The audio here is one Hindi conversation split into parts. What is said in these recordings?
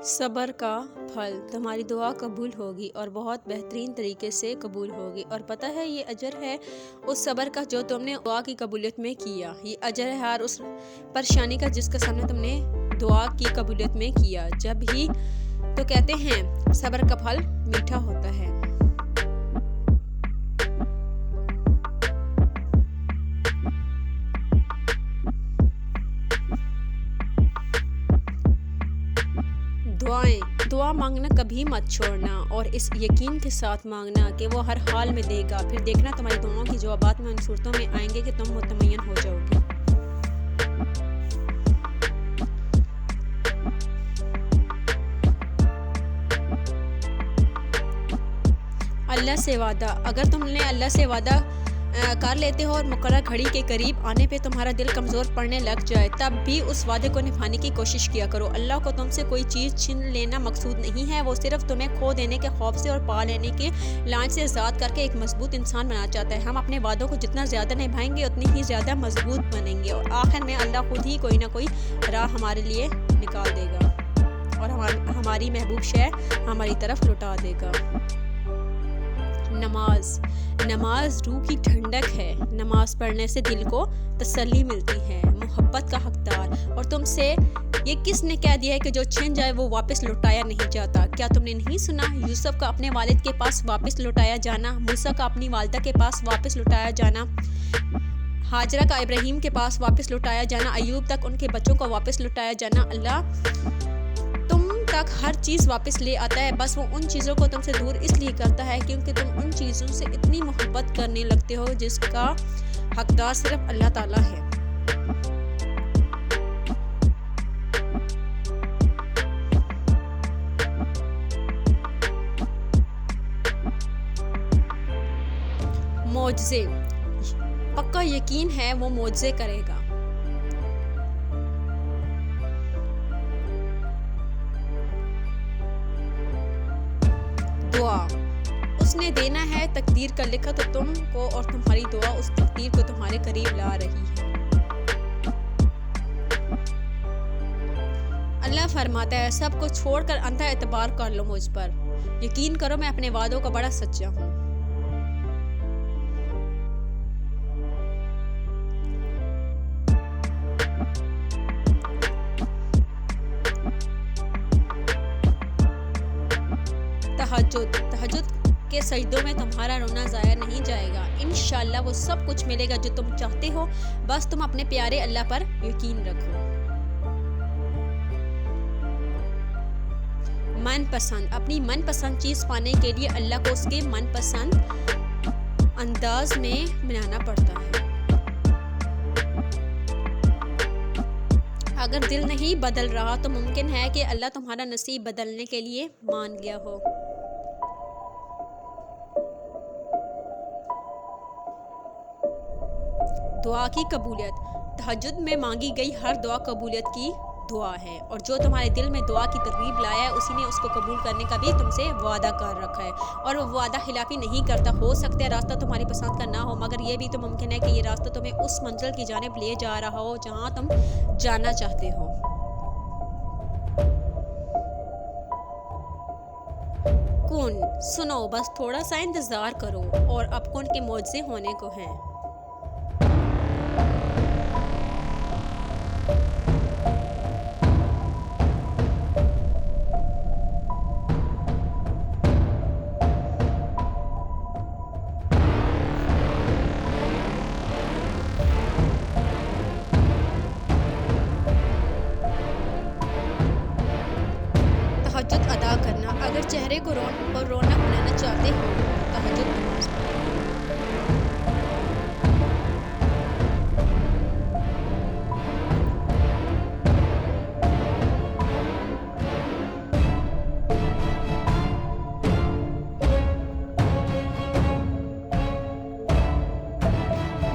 सब्र का फल तुम्हारी दुआ कबूल होगी और बहुत बेहतरीन तरीके से कबूल होगी। और पता है ये अजर है उस सब्र का जो तुमने दुआ की कबूलियत में किया। ये अजर है हर उस परेशानी का जिसके सामने तुमने दुआ की कबूलियत में किया। जब ही तो कहते हैं सब्र का फल मीठा होता है। दुआ मांगना कभी मत छोड़ना और इस यकीन के साथ मांगना कि वो हर हाल में देगा। फिर देखना तुम्हारी दुआओं की जवाबात में उन सूरतों में आएंगे कि तुम मुतमय्यन हो जाओगे। अल्लाह से वादा, अगर तुमने अल्लाह से वादा कर लेते हो और मुकर्रर घड़ी के करीब आने पे तुम्हारा दिल कमज़ोर पड़ने लग जाए, तब भी उस वादे को निभाने की कोशिश किया करो। अल्लाह को तुमसे कोई चीज़ छीन लेना मकसूद नहीं है। वो सिर्फ तुम्हें खो देने के खौफ से और पा लेने के लालच से आज़ाद करके एक मजबूत इंसान बनाना चाहता है। हम अपने वादों को जितना ज़्यादा निभाएंगे उतनी ही ज़्यादा मजबूत बनेंगे और आखिर में अल्लाह खुद ही कोई ना कोई राह हमारे लिए निकाल देगा और हमारी महबूब शय हमारी तरफ लौटा देगा। नमाज रूह की ठंडक है। नमाज पढ़ने से दिल को तसल्ली मिलती है। मोहब्बत का हकदार। और तुमसे ये किसने कह दिया है कि जो छिन जाए वो वापस लौटाया नहीं जाता? क्या तुमने नहीं सुना यूसुफ का अपने वालिद के पास वापस लौटाया जाना, मूसा का अपनी वालिदा के पास वापस लौटाया जाना, हाजरा का इब्राहिम के पास वापस लौटाया जाना, अयूब तक उनके बच्चों को वापस लौटाया जाना। अल्लाह तक हर चीज़ वापस ले आता है। बस वो उन चीज़ों को तुमसे दूर इसलिए करता है क्योंकि तुम उन चीज़ों से इतनी मोहब्बत करने लगते हो जिसका हकदार सिर्फ अल्लाह ताला है। मौजज़े, पक्का यकीन है वो मौजज़े करेगा। दुआ, उसने देना है तकदीर का लिखा तो तुमको और तुम्हारी दुआ उस तकदीर को तुम्हारे करीब ला रही है। अल्लाह फरमाता है सब कुछ छोड़कर अंधा एतबार कर लो मुझ पर। यकीन करो मैं अपने वादों का बड़ा सच्चा हूँ। तहज्जुद के सजदों में तुम्हारा रोना ज़ाया नहीं जाएगा। इंशाअल्लाह वो सब कुछ मिलेगा जो तुम चाहते हो। बस तुम अपने प्यारे अल्लाह पर यकीन रखो। मनपसंद, अपनी मनपसंद चीज़ पाने के लिए अल्लाह को उसके मनपसंद अंदाज में मनाना पड़ता है। अगर दिल नहीं बदल रहा तो मुमकिन है कि अल्लाह तुम्हारा नसीब बदलने के लिए मान गया हो। दुआ की कबूलियत, तहज्जुद में मांगी गई हर दुआ कबूलियत की दुआ है और जो तुम्हारे दिल में दुआ की तरगीब लाया है उसी ने उसको कबूल करने का भी तुमसे वादा कर रखा है और वो वादा खिलाफी नहीं करता। हो सकता है रास्ता तुम्हारी पसंद का ना हो, मगर ये भी तो मुमकिन है कि ये रास्ता तुम्हें उस मंजिल की जानिब ले जा रहा हो जहाँ तुम जाना चाहते हो। कौन सुनो, बस थोड़ा सा इंतज़ार करो और अब कौन के मौजज़े होने को हैं। तहज्जुद अदा करना, अगर चेहरे को रौनक बनाना चाहते हो तहज्जुद नमाज पढ़ो।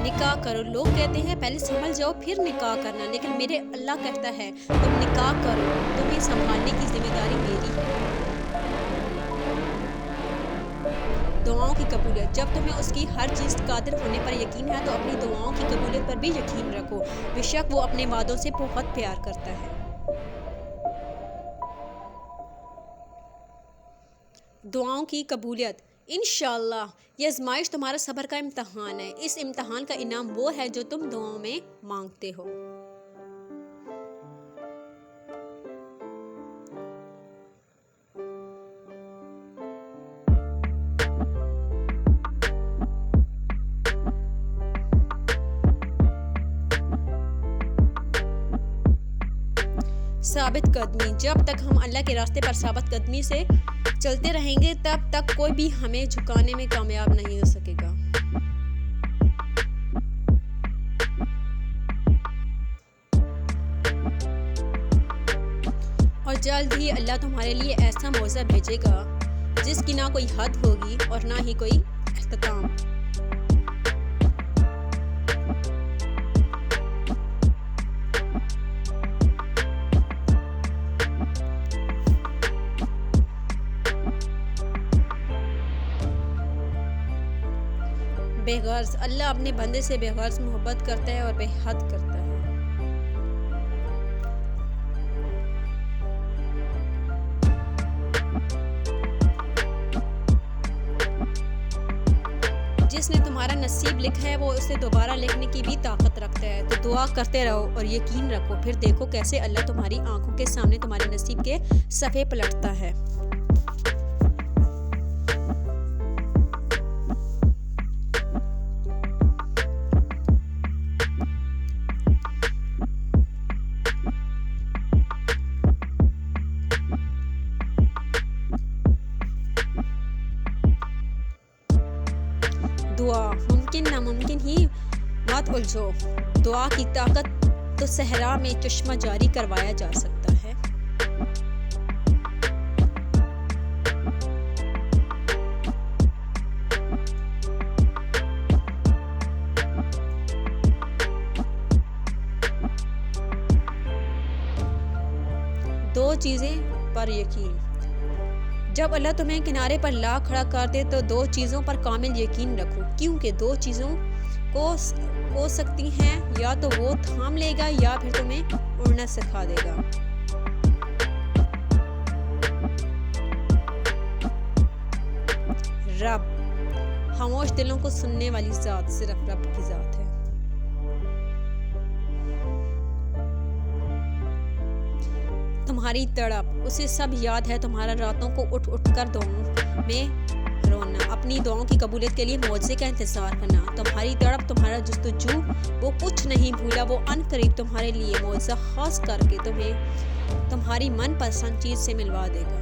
निकाह करो। लोग कहते हैं पहले संभल जाओ फिर निकाह करना, लेकिन मेरे अल्लाह कहता है तुम निकाह करो, तुम्हें संभालने की जिम्मेदारी मेरी है। दुआओं की कबूलियत, जब तुम्हें उसकी हर चीज़ कादिर होने पर यकीन है तो अपनी दुआओं की कबूलियत पर भी यकीन रखो। बेशक वो अपने वादों से बहुत प्यार करता है। दुआओं की कबूलियत। इंशाअल्लाह ये आजमाइश तुम्हारा सब्र का इम्तहान है। इस इम्तहान का इनाम वो है जो तुम दुआओं में मांगते हो। साबित कदमी। जब तक हम अल्लाह के रास्ते पर साबित कदमी से चलते रहेंगे तब तक कोई भी हमें झुकाने में कामयाब नहीं हो सकेगा। और जल्द ही अल्लाह तुम्हारे लिए ऐसा मौज़ा भेजेगा जिसकी ना कोई हद होगी और ना ही कोई इख्तिताम। बेगर्ज। अल्लाह अपने बंदे से बेगर्ज मोहब्बत करता है और बेहद करता है। जिसने तुम्हारा नसीब लिखा है वो उसे दोबारा लिखने की भी ताकत रखता है। तो दुआ करते रहो और यकीन रखो, फिर देखो कैसे अल्लाह तुम्हारी आंखों के सामने तुम्हारे नसीब के सफ़े पलटता है। दुआ मुमकिन नामुमकिन ही मत उलझो। दुआ की ताकत तो सहरा में चश्मा जारी करवाया जा सकता है। दो चीज़ें पर यकीन। जब अल्लाह तुम्हें किनारे पर ला खड़ा कर दे तो दो चीज़ों पर कामिल यकीन रखो, क्योंकि दो चीज़ों को हो सकती हैं, या तो वो थाम लेगा या फिर तुम्हें उड़ना सिखा देगा। रब। खामोश दिलों को सुनने वाली ज़ात सिर्फ रब की ज़ात है। तुम्हारी तड़प उसे सब याद है। तुम्हारा रातों को उठ उठ कर दुआओं में रोना, अपनी दुआओं की कबूलियत के लिए मौज़े का इंतज़ार करना। तुम्हारी तड़प, तुम्हारा जुस्तजू, वो कुछ नहीं भूला। वो अनकरीब तुम्हारे लिए मौज़ा खास करके तुम्हें तुम्हारी मनपसंद चीज़ से मिलवा देगा।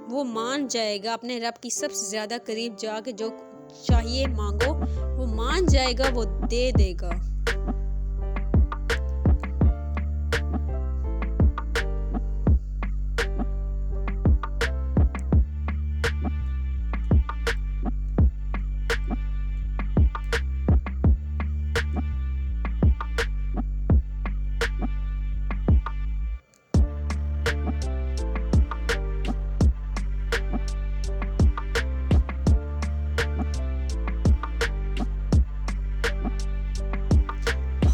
वो मान जाएगा अपने रब की सबसे ज़्यादा करीब जाके, जो चाहिए मांगो वो मान जाएगा, वो दे देगा।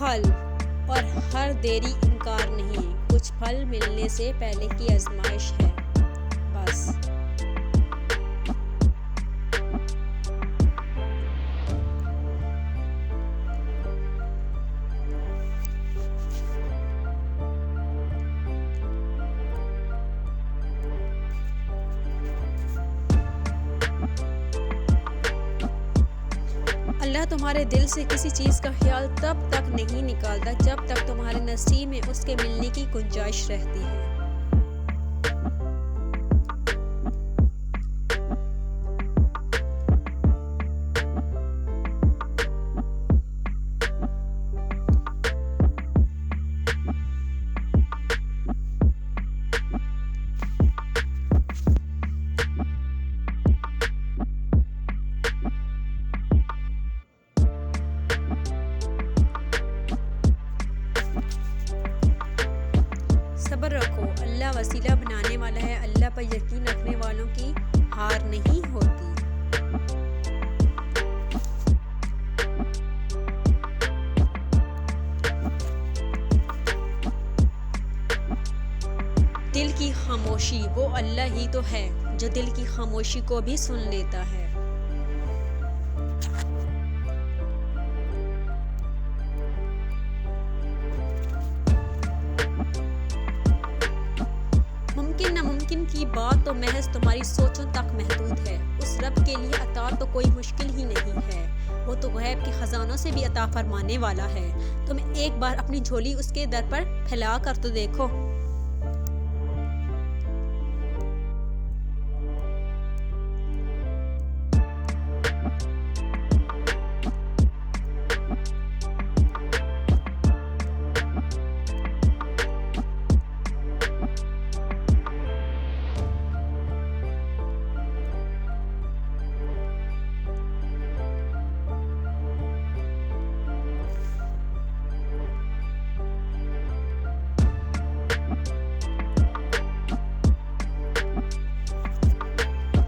फल और हर देरी इनकार नहीं, कुछ फल मिलने से पहले की आजमाइश है बस। अल्लाह तुम्हारे दिल से किसी चीज़ का ख्याल तब तक नहीं निकालता जब तक तुम्हारे नसीब में उसके मिलने की गुंजाइश रहती है। वसीला बनाने वाला है। अल्लाह पर यकीन रखने वालों की हार नहीं होती। दिल की खामोशी, वो अल्लाह ही तो है जो दिल की खामोशी को भी सुन लेता है। मुमकिन नामुमकिन की बात तो महज तुम्हारी सोचों तक महदूद है। उस रब के लिए अता तो कोई मुश्किल ही नहीं है। वो तो गैब के खजानों से भी अता फरमाने वाला है। तुम एक बार अपनी झोली उसके दर पर फैला कर तो देखो।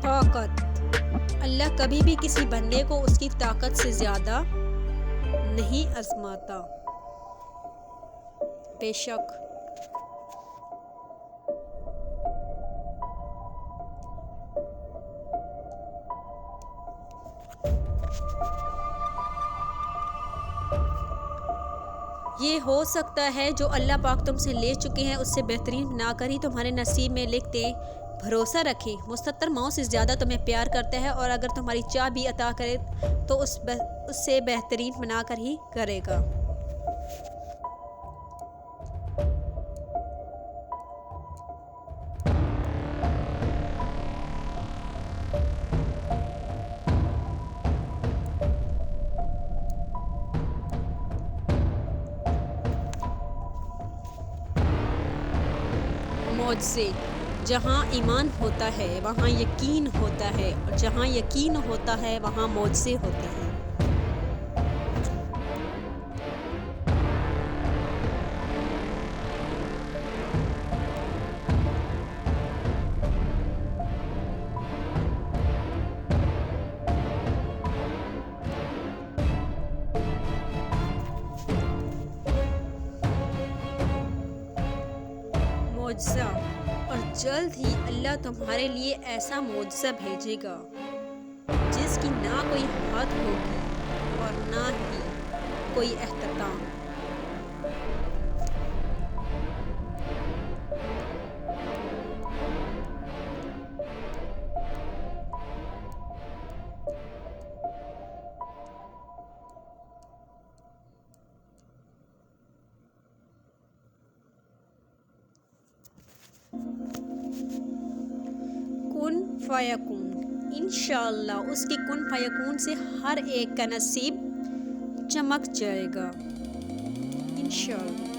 ताकत, अल्लाह कभी भी किसी बंदे को उसकी ताकत से ज्यादा नहीं आजमाता। बेशक ये हो सकता है जो अल्लाह पाक तुमसे ले चुके हैं उससे बेहतरीन बनाकर ही तुम्हारे नसीब में लिख दे। भरोसा रखें, वो 70 माओं से ज़्यादा तुम्हें प्यार करता है और अगर तुम्हारी चाह भी अता करे तो उससे बेहतरीन बनाकर ही करेगा। मौजज़े, जहाँ ईमान होता है वहाँ यकीन होता है और जहाँ यकीन होता है वहाँ मौजज़े होते हैं। मौजज़ा, और जल्द ही अल्लाह तुम्हारे लिए ऐसा मौजज़ा भेजेगा जिसकी ना कोई हद होगी और ना ही कोई एहतमाम। कुन फयकून, इंशाअल्लाह उसकी कुन फयकून से हर एक का नसीब चमक जाएगा इंशाअल्लाह।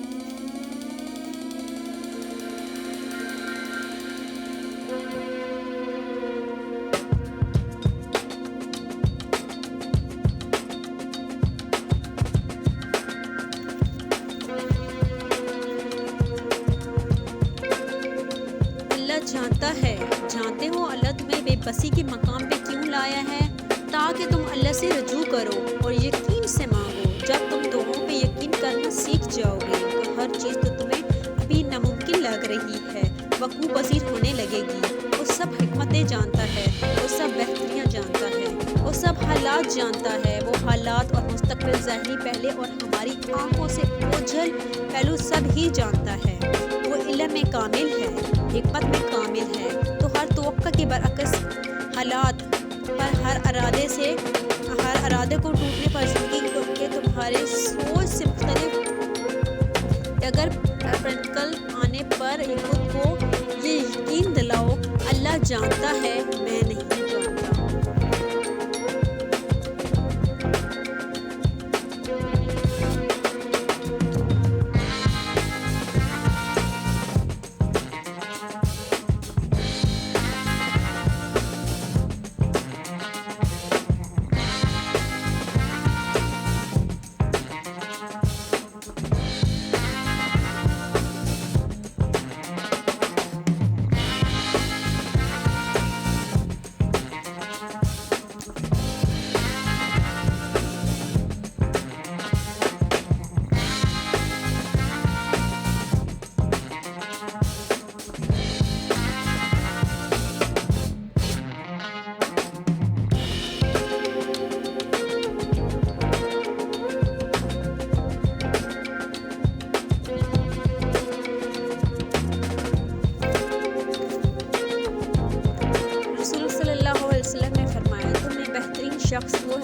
जानते हो अल्लाह तुम्हें बेबसी के मकाम पे क्यों लाया है? ताकि तुम अल्लाह से रजू करो और यकीन से मांगो। जब तुम दुआओं पे यकीन करना सीख जाओगे तो हर चीज़ तो तुम्हें अभी नामुमकिन लग रही है वकूअ पज़ीर होने लगेगी। वो सब हिकमतें जानता है, वो सब बेहतरियाँ जानता है, वो सब हालात जानता है। वो हालात और मुस्तक़बिल ज़ाहिरी पहले और हमारी आँखों से ओझल पहलू सब ही जानता है। वो इल्म में कामिल है, हिकमत में कामिल है। तो हर तवक्का के बरअक्स हालात पर हर इरादे को टूटने पर ज़िंदगी के तुम्हारे सोच से मुख्तलिफ अगर प्रैक्टिकल आने पर खुद को ये यकीन दिलाओ अल्लाह जानता है, मैं नहीं जानता।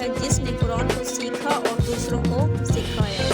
है जिसने कुरान को सीखा और दूसरों को सिखाया।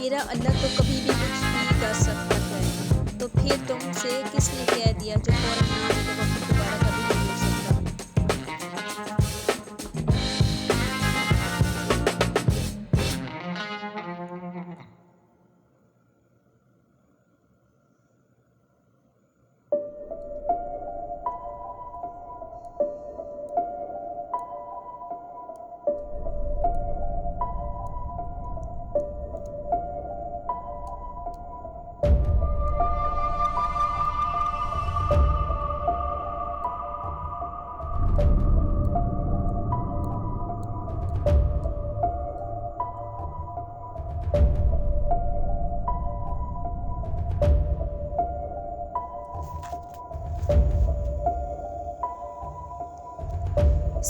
मेरा अल्लाह तो कभी भी कुछ भी कर सकता है, तो फिर तुमसे किसने कह दिया जो फौरन ना हो तो वक्त दोबारा कभी नहीं हो सकता।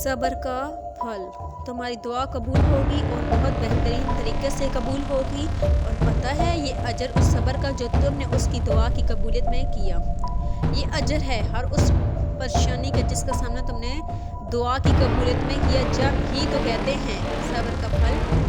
सब्र का फल, तुम्हारी दुआ कबूल होगी और बहुत बेहतरीन तरीके से कबूल होगी। और पता है ये अजर उस सब्र का जो तुमने उसकी दुआ की कबूलियत में किया। ये अजर है हर उस परेशानी का जिसका सामना तुमने दुआ की कबूलियत में किया। जब ही तो कहते हैं सब्र का फल